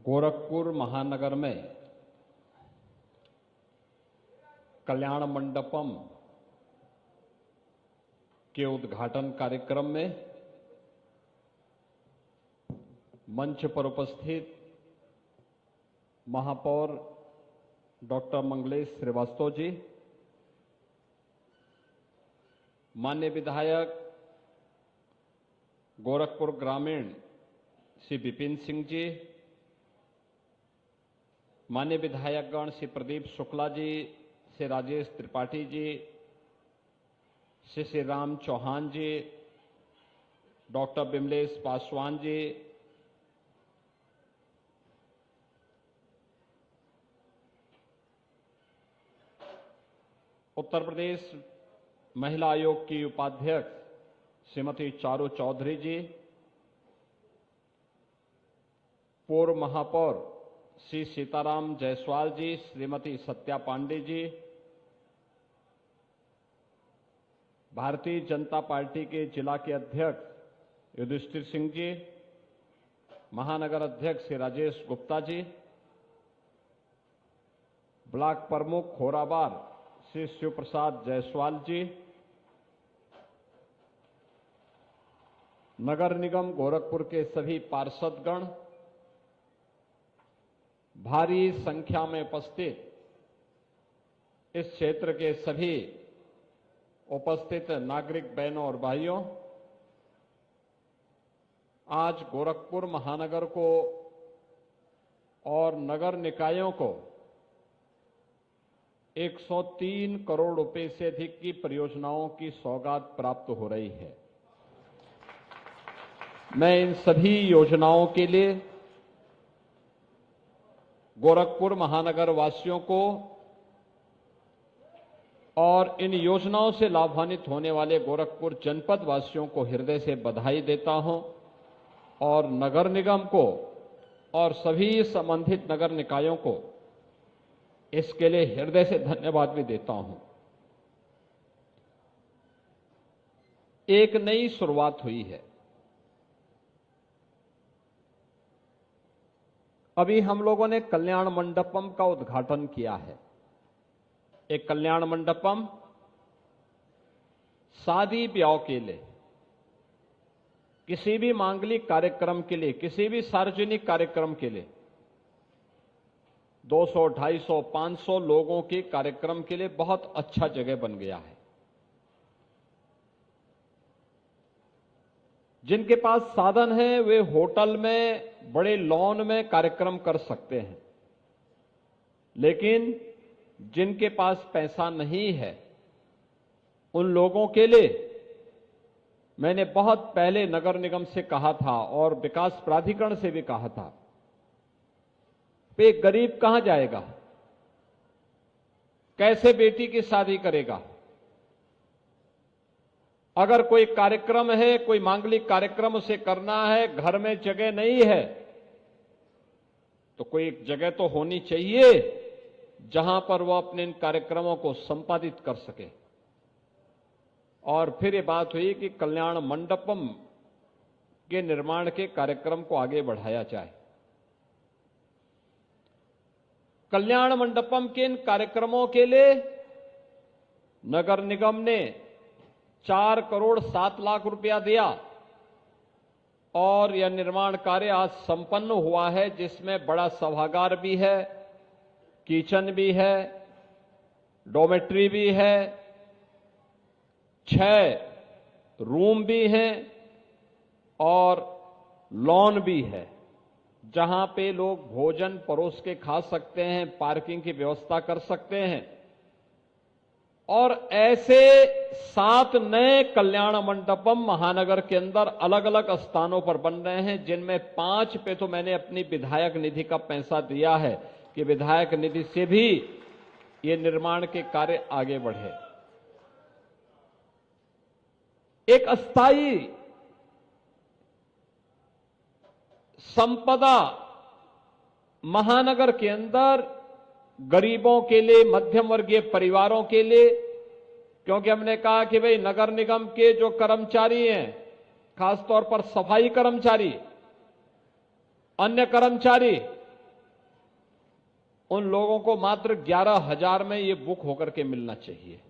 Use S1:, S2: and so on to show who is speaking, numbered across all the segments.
S1: गोरखपुर महानगर में कल्याण मंडपम के उद्घाटन कार्यक्रम में मंच पर उपस्थित महापौर डॉक्टर मंगलेश श्रीवास्तव जी, माननीय विधायक गोरखपुर ग्रामीण श्री विपिन सिंह जी, माननीय विधायकगण श्री प्रदीप शुक्ला जी, श्री राजेश त्रिपाठी जी, श्री राम चौहान जी, डॉक्टर विमलेश पासवान जी, उत्तर प्रदेश महिला आयोग की उपाध्यक्ष श्रीमती चारू चौधरी जी, पूर्व महापौर श्री सीताराम जायसवाल जी, श्रीमती सत्या पांडे जी, भारतीय जनता पार्टी के जिला के अध्यक्ष युधिष्ठिर सिंह जी, महानगर अध्यक्ष श्री राजेश गुप्ता जी, ब्लॉक प्रमुख खोराबार श्री शिव प्रसाद जायसवाल जी, नगर निगम गोरखपुर के सभी पार्षदगण, भारी संख्या में उपस्थित इस क्षेत्र के सभी उपस्थित नागरिक बहनों और भाइयों, आज गोरखपुर महानगर को और नगर निकायों को 103 करोड़ रुपए से अधिक की परियोजनाओं की सौगात प्राप्त हो रही है। मैं इन सभी योजनाओं के लिए गोरखपुर महानगर वासियों को और इन योजनाओं से लाभान्वित होने वाले गोरखपुर जनपद वासियों को हृदय से बधाई देता हूं और नगर निगम को और सभी संबंधित नगर निकायों को इसके लिए हृदय से धन्यवाद भी देता हूं। एक नई शुरुआत हुई है। अभी हम लोगों ने कल्याण मंडपम का उद्घाटन किया है। एक कल्याण मंडपम शादी ब्याह के लिए, किसी भी मांगलिक कार्यक्रम के लिए, किसी भी सार्वजनिक कार्यक्रम के लिए 200, 250, 500 लोगों के कार्यक्रम के लिए बहुत अच्छा जगह बन गया है। जिनके पास साधन है वे होटल में, बड़े लॉन में कार्यक्रम कर सकते हैं, लेकिन जिनके पास पैसा नहीं है उन लोगों के लिए मैंने बहुत पहले नगर निगम से कहा था और विकास प्राधिकरण से भी कहा था, एक गरीब कहां जाएगा, कैसे बेटी की शादी करेगा। अगर कोई कार्यक्रम है, कोई मांगलिक कार्यक्रम उसे करना है, घर में जगह नहीं है, तो कोई एक जगह तो होनी चाहिए जहां पर वह अपने इन कार्यक्रमों को संपादित कर सके। और फिर ये बात हुई कि कल्याण मंडपम के निर्माण के कार्यक्रम को आगे बढ़ाया जाए। कल्याण मंडपम के इन कार्यक्रमों के लिए नगर निगम ने 4 करोड़ 7 लाख रुपया दिया और यह निर्माण कार्य आज संपन्न हुआ है, जिसमें बड़ा सभागार भी है, किचन भी है, डॉर्मेट्री भी है, 6 रूम भी हैं और लॉन भी है, जहां पे लोग भोजन परोस के खा सकते हैं, पार्किंग की व्यवस्था कर सकते हैं। और ऐसे 7 नए कल्याण मंडपम महानगर के अंदर अलग अलग स्थानों पर बन रहे हैं, जिनमें 5 पे तो मैंने अपनी विधायक निधि का पैसा दिया है कि विधायक निधि से भी ये निर्माण के कार्य आगे बढ़े। एक अस्थायी संपदा महानगर के अंदर गरीबों के लिए, मध्यम वर्गीय परिवारों के लिए, क्योंकि हमने कहा कि भाई नगर निगम के जो कर्मचारी हैं, खासतौर पर सफाई कर्मचारी, अन्य कर्मचारी उन लोगों को मात्र 11,000 में ये बुक होकर के मिलना चाहिए।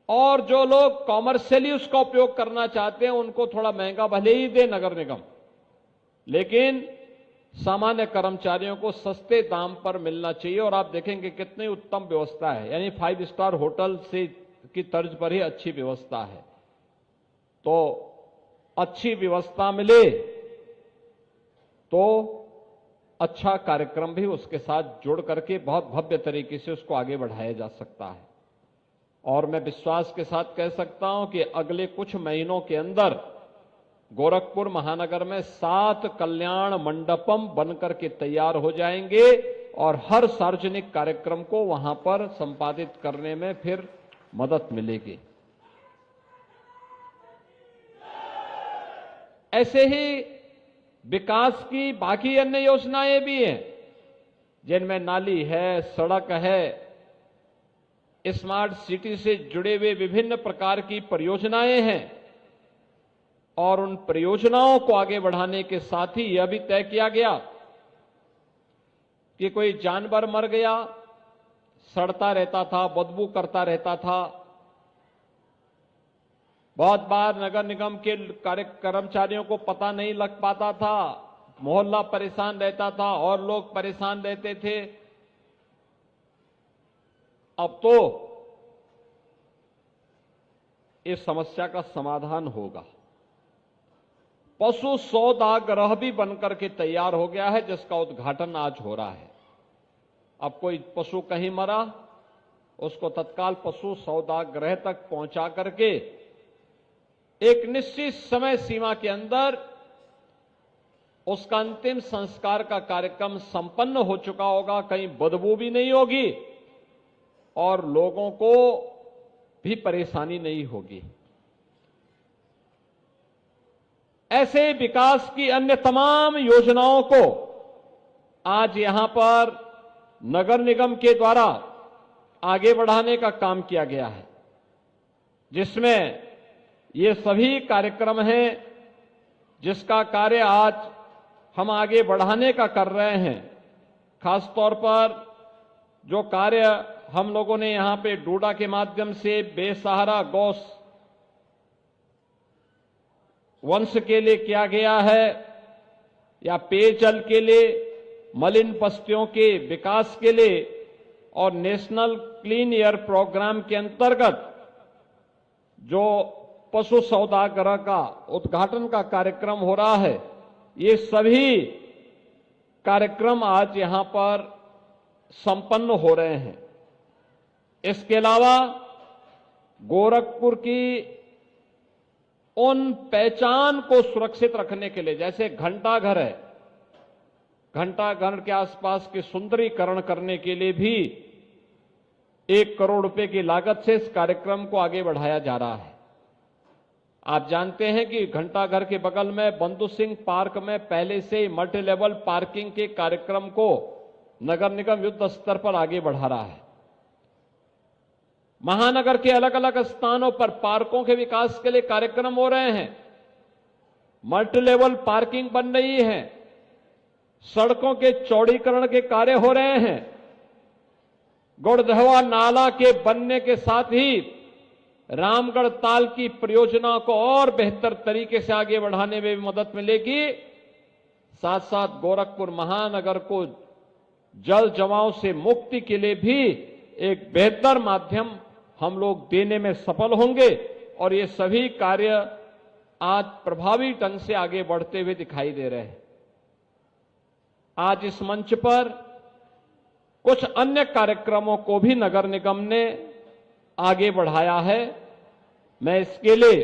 S1: और जो लोग कॉमर्शियली उसका उपयोग करना चाहते हैं उनको थोड़ा महंगा भले ही दे नगर निगम, लेकिन सामान्य कर्मचारियों को सस्ते दाम पर मिलना चाहिए। और आप देखेंगे कितनी उत्तम व्यवस्था है, यानी 5 स्टार होटल से की तर्ज पर ही अच्छी व्यवस्था है। तो अच्छी व्यवस्था मिले तो अच्छा कार्यक्रम भी उसके साथ जोड़ करके बहुत भव्य तरीके से उसको आगे बढ़ाया जा सकता है। और मैं विश्वास के साथ कह सकता हूं कि अगले कुछ महीनों के अंदर गोरखपुर महानगर में 7 कल्याण मंडपम बनकर के तैयार हो जाएंगे और हर सार्वजनिक कार्यक्रम को वहां पर संपादित करने में फिर मदद मिलेगी। ऐसे ही विकास की बाकी अन्य योजनाएं भी हैं, जिनमें नाली है, सड़क है, स्मार्ट सिटी से जुड़े हुए विभिन्न प्रकार की परियोजनाएं हैं। और उन परियोजनाओं को आगे बढ़ाने के साथ ही यह भी तय किया गया कि कोई जानवर मर गया, सड़ता रहता था, बदबू करता रहता था, बहुत बार नगर निगम के कर्मचारियों को पता नहीं लग पाता था, मोहल्ला परेशान रहता था और लोग परेशान रहते थे। अब तो इस समस्या का समाधान होगा। पशु सौदागृह भी बनकर के तैयार हो गया है, जिसका उद्घाटन आज हो रहा है। अब कोई पशु कहीं मरा, उसको तत्काल पशु सौदागृह तक पहुंचा करके एक निश्चित समय सीमा के अंदर उसका अंतिम संस्कार का कार्यक्रम संपन्न हो चुका होगा, कहीं बदबू भी नहीं होगी और लोगों को भी परेशानी नहीं होगी। ऐसे विकास की अन्य तमाम योजनाओं को आज यहां पर नगर निगम के द्वारा आगे बढ़ाने का काम किया गया है, जिसमें ये सभी कार्यक्रम हैं जिसका कार्य आज हम आगे बढ़ाने का कर रहे हैं। खासतौर पर जो कार्य हम लोगों ने यहां पे डोडा के माध्यम से बेसहारा गौ वंश के लिए किया गया है, या पेयजल के लिए, मलिन बस्तियों के विकास के लिए, और नेशनल क्लीन एयर प्रोग्राम के अंतर्गत जो पशु सौदागृह का उद्घाटन का कार्यक्रम हो रहा है, ये सभी कार्यक्रम आज यहां पर संपन्न हो रहे हैं। इसके अलावा गोरखपुर की उन पहचान को सुरक्षित रखने के लिए, जैसे घंटाघर है, घंटाघर के आसपास के सुंदरीकरण करने के लिए भी 1 करोड़ रुपए की लागत से इस कार्यक्रम को आगे बढ़ाया जा रहा है। आप जानते हैं कि घंटाघर के बगल में बंधु सिंह पार्क में पहले से ही मल्टी लेवल पार्किंग के कार्यक्रम को नगर निगम युद्ध स्तर पर आगे बढ़ा रहा है। महानगर के अलग अलग स्थानों पर पार्कों के विकास के लिए कार्यक्रम हो रहे हैं, मल्टी लेवल पार्किंग बन रही है, सड़कों के चौड़ीकरण के कार्य हो रहे हैं, गुड़धवा नाला के बनने के साथ ही रामगढ़ ताल की परियोजना को और बेहतर तरीके से आगे बढ़ाने में भी मदद मिलेगी। साथ साथ गोरखपुर महानगर को जल जमाव से मुक्ति के लिए भी एक बेहतर माध्यम हम लोग देने में सफल होंगे और ये सभी कार्य आज प्रभावी ढंग से आगे बढ़ते हुए दिखाई दे रहे हैं। आज इस मंच पर कुछ अन्य कार्यक्रमों को भी नगर निगम ने आगे बढ़ाया है। मैं इसके लिए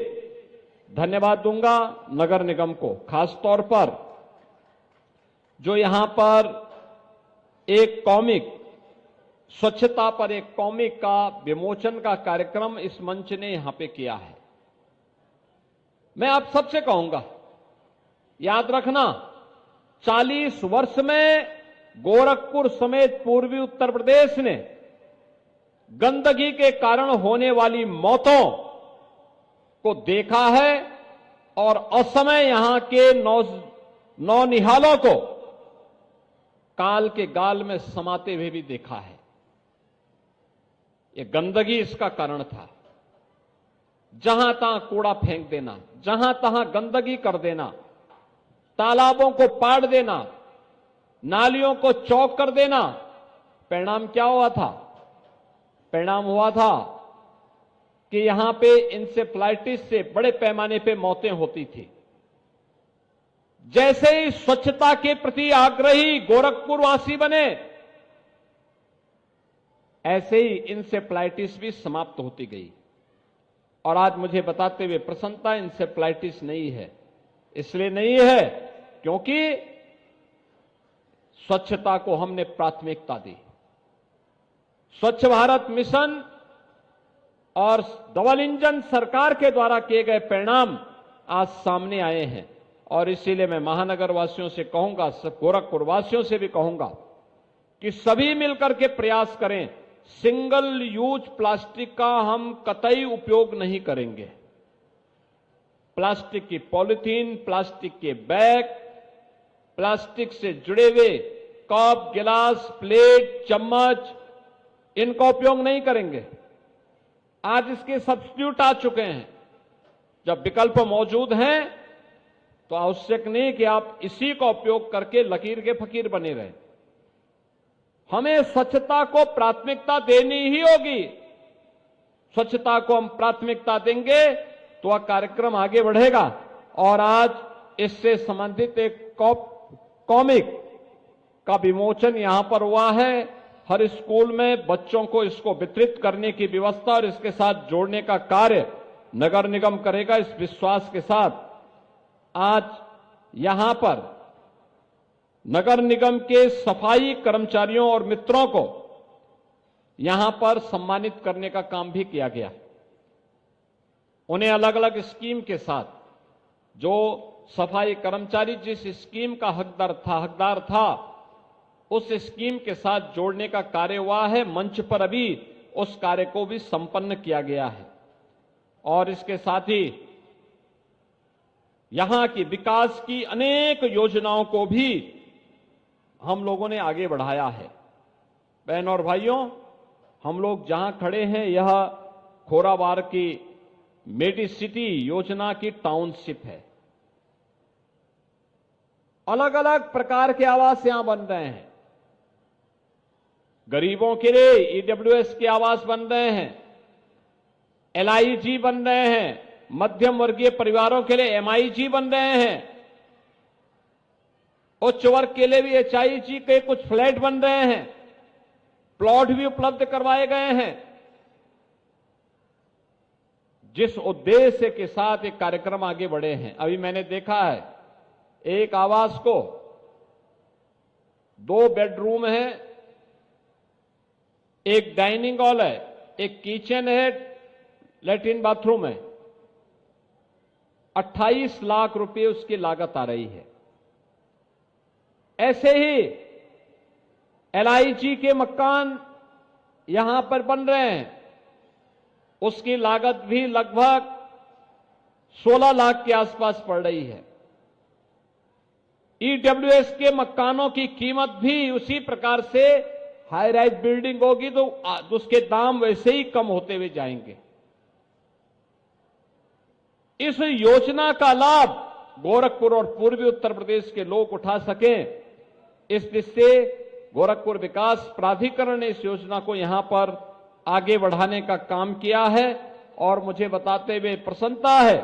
S1: धन्यवाद दूंगा नगर निगम को, खासतौर पर जो यहां पर एक कॉमिक, स्वच्छता पर एक कॉमिक का विमोचन का कार्यक्रम इस मंच ने यहां पे किया है। मैं आप सबसे कहूंगा, याद रखना, 40 वर्ष में गोरखपुर समेत पूर्वी उत्तर प्रदेश ने गंदगी के कारण होने वाली मौतों को देखा है और असमय यहां के नौनिहालों को काल के गाल में समाते हुए भी देखा है। ये गंदगी इसका कारण था। जहां तहां कूड़ा फेंक देना, जहां तहां गंदगी कर देना, तालाबों को पाड़ देना, नालियों को चौक कर देना। परिणाम क्या हुआ था? परिणाम हुआ था कि यहां पे इंसेफ्लाइटिस से बड़े पैमाने पे मौतें होती थी। जैसे ही स्वच्छता के प्रति आग्रही गोरखपुर वासी बने, ऐसे ही इंसेफ्लाइटिस भी समाप्त होती गई। और आज मुझे बताते हुए प्रसन्नता, इंसेफ्लाइटिस नहीं है। इसलिए नहीं है क्योंकि स्वच्छता को हमने प्राथमिकता दी। स्वच्छ भारत मिशन और डबल इंजन सरकार के द्वारा किए गए परिणाम आज सामने आए हैं। और इसीलिए मैं महानगर वासियों से कहूंगा, गोरखपुर वासियों से भी कहूंगा कि सभी मिलकर के प्रयास करें। सिंगल यूज प्लास्टिक का हम कतई उपयोग नहीं करेंगे। प्लास्टिक की पॉलिथीन, प्लास्टिक के बैग, प्लास्टिक से जुड़े हुए कप, गिलास, प्लेट, चम्मच, इनका उपयोग नहीं करेंगे। आज इसके सब्स्टिट्यूट आ चुके हैं। जब विकल्प मौजूद हैं तो आवश्यक नहीं कि आप इसी का उपयोग करके लकीर के फकीर बने रहें। हमें स्वच्छता को प्राथमिकता देनी ही होगी। स्वच्छता को हम प्राथमिकता देंगे तो वह कार्यक्रम आगे बढ़ेगा। और आज इससे संबंधित एक कॉमिक का विमोचन यहां पर हुआ है। हर स्कूल में बच्चों को इसको वितरित करने की व्यवस्था और इसके साथ जोड़ने का कार्य नगर निगम करेगा। इस विश्वास के साथ आज यहां पर नगर निगम के सफाई कर्मचारियों और मित्रों को यहां पर सम्मानित करने का काम भी किया गया। उन्हें अलग अलग स्कीम के साथ, जो सफाई कर्मचारी जिस स्कीम का हकदार था उस स्कीम के साथ जोड़ने का कार्य हुआ है। मंच पर अभी उस कार्य को भी संपन्न किया गया है। और इसके साथ ही यहां की विकास की अनेक योजनाओं को भी हम लोगों ने आगे बढ़ाया है। बहन और भाइयों, हम लोग जहां खड़े हैं यह खोराबार की मेडिसिटी योजना की टाउनशिप है। अलग अलग प्रकार के आवास यहां बन रहे हैं। गरीबों के लिए ईडब्ल्यूएस के आवास बन रहे हैं, एलआईजी बन रहे हैं, मध्यम वर्गीय परिवारों के लिए एमआईजी बन रहे हैं, उच्च वर्ग के लिए भी एचआईजी के कुछ फ्लैट बन रहे हैं, प्लॉट भी उपलब्ध करवाए गए हैं। जिस उद्देश्य के साथ एक कार्यक्रम आगे बढ़े हैं, अभी मैंने देखा है एक आवास को 2 बेडरूम है, एक डाइनिंग हॉल है, एक किचन है, लैट्रिन बाथरूम है। 28 लाख रुपए उसकी लागत आ रही है। ऐसे ही एलआईजी के मकान यहां पर बन रहे हैं, उसकी लागत भी लगभग 16 लाख के आसपास पड़ रही है। ईडब्ल्यूएस के मकानों की कीमत भी उसी प्रकार से, हाई राइज बिल्डिंग होगी तो उसके दाम वैसे ही कम होते हुए जाएंगे। इस योजना का लाभ गोरखपुर और पूर्वी उत्तर प्रदेश के लोग उठा सकें, इस दृष्टि से गोरखपुर विकास प्राधिकरण ने इस योजना को यहां पर आगे बढ़ाने का काम किया है। और मुझे बताते हुए प्रसन्नता है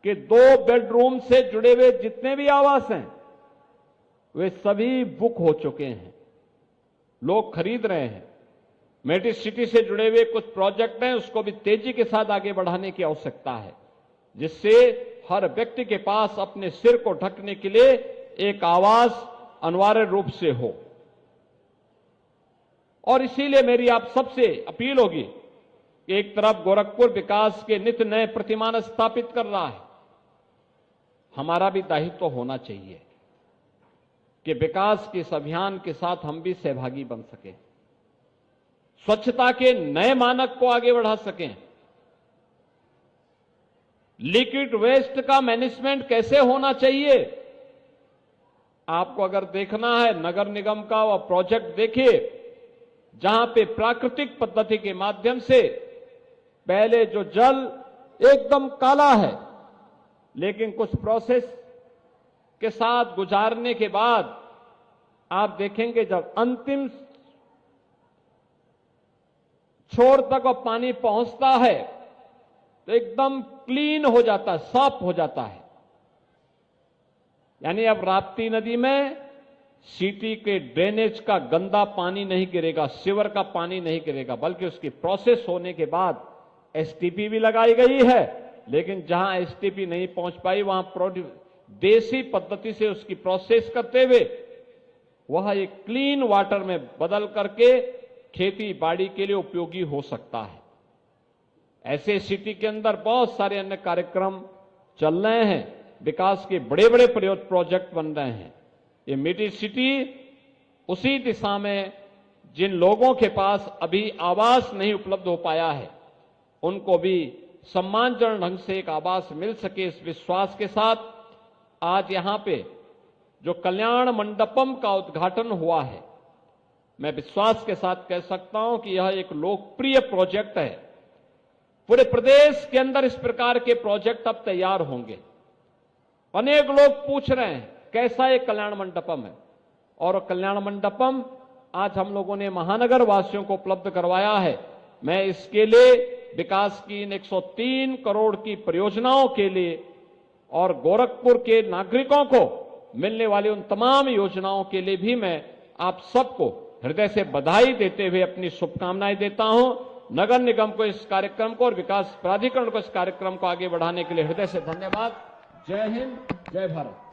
S1: कि 2 बेडरूम से जुड़े हुए जितने भी आवास हैं वे सभी बुक हो चुके हैं, लोग खरीद रहे हैं। मेडिसिटी से जुड़े हुए कुछ प्रोजेक्ट हैं, उसको भी तेजी के साथ आगे बढ़ाने की आवश्यकता है, जिससे हर व्यक्ति के पास अपने सिर को ढकने के लिए एक आवास अनिवार्य रूप से हो। और इसीलिए मेरी आप सबसे अपील होगी कि एक तरफ गोरखपुर विकास के नित्य नए प्रतिमान स्थापित कर रहा है, हमारा भी दायित्व होना चाहिए कि विकास के इस अभियान के साथ हम भी सहभागी बन सकें, स्वच्छता के नए मानक को आगे बढ़ा सकें। लिक्विड वेस्ट का मैनेजमेंट कैसे होना चाहिए, आपको अगर देखना है नगर निगम का वह प्रोजेक्ट देखिए, जहां पे प्राकृतिक पद्धति के माध्यम से पहले जो जल एकदम काला है, लेकिन कुछ प्रोसेस के साथ गुजारने के बाद आप देखेंगे जब अंतिम छोर तक वो पानी पहुंचता है तो एकदम क्लीन हो जाता है, साफ हो जाता है। यानी अब राप्ती नदी में सिटी के ड्रेनेज का गंदा पानी नहीं गिरेगा, सीवर का पानी नहीं गिरेगा, बल्कि उसकी प्रोसेस होने के बाद एसटीपी भी लगाई गई है, लेकिन जहां एसटीपी नहीं पहुंच पाई वहां देसी पद्धति से उसकी प्रोसेस करते हुए वह एक क्लीन वाटर में बदल करके खेती बाड़ी के लिए उपयोगी हो सकता है। ऐसे सिटी के अंदर बहुत सारे अन्य कार्यक्रम चल रहे हैं, विकास के बड़े बड़े प्रोजेक्ट बन रहे हैं। ये मिडी सिटी उसी दिशा में जिन लोगों के पास अभी आवास नहीं उपलब्ध हो पाया है, उनको भी सम्मानजनक ढंग से एक आवास मिल सके, इस विश्वास के साथ आज यहां पे जो कल्याण मंडपम का उद्घाटन हुआ है, मैं विश्वास के साथ कह सकता हूं कि यह एक लोकप्रिय प्रोजेक्ट है। पूरे प्रदेश के अंदर इस प्रकार के प्रोजेक्ट अब तैयार होंगे। अनेक लोग पूछ रहे हैं कैसा एक कल्याण मंडपम है, और कल्याण मंडपम आज हम लोगों ने महानगर वासियों को उपलब्ध करवाया है। मैं इसके लिए विकास की इन 103 करोड़ की परियोजनाओं के लिए और गोरखपुर के नागरिकों को मिलने वाली उन तमाम योजनाओं के लिए भी मैं आप सबको हृदय से बधाई देते हुए अपनी शुभकामनाएं देता हूं। नगर निगम को इस कार्यक्रम को और विकास प्राधिकरण को इस कार्यक्रम को आगे बढ़ाने के लिए हृदय से धन्यवाद। जय हिंद, जय भारत।